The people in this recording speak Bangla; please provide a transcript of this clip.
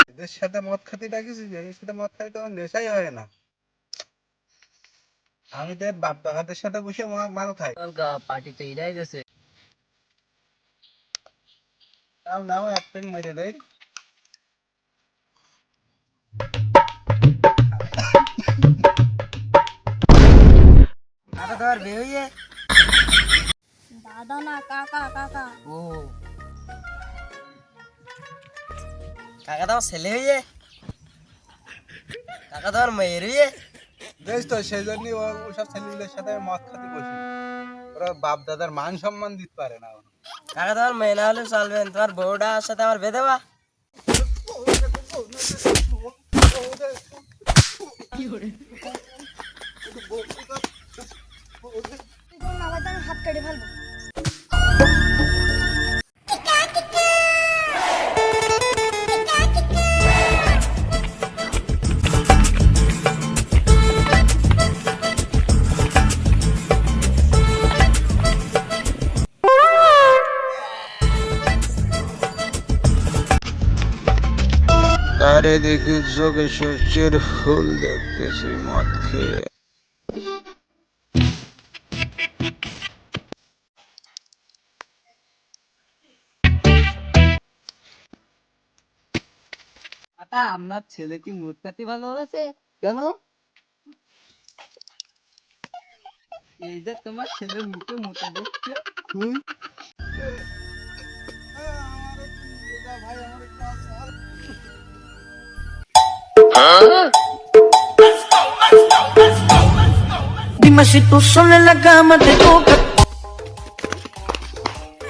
এদের সাথে মদ খাতে ডাকিছি, এদের সাথে মদ খাই তো নেশাই হয় না। আমি তো বাপ দাদাদের সাথে বসে মাল খাই। পার্টি তো ইদাই গেছে। তাও নাও এক পেন মেরে দেয়। কাকা তোমার বিয়ে হইয়ে? দাদা না কাকা কাকা। ও কাকা তোমার ছেলে হইয়ে? কাকা তোমার মেয়ের হইয়ে? বেশ তো সেই জন্যই ওসব ছেলেগুলোর সাথে মদ খাতে বসি। ওরা বাপ দাদার মান সম্মান দিতে পারে না। কাকা তোমার মেয়ে না হলে চলবে না, তোমার বউটার সাথে আমার বেঁধে দেবা। আমি হাত কেটে ফেলবো। আরে দেখি চোখে সূর্যের ফুল দেখতেছি মদ খেয়ে। আপনার ছেলে কি মুখ কাটি ভালো হয়েছে? কেন? এই যে তোমার ছেলের মুখে মুতে দেখছে। Dime si tú solo en la cama te toca.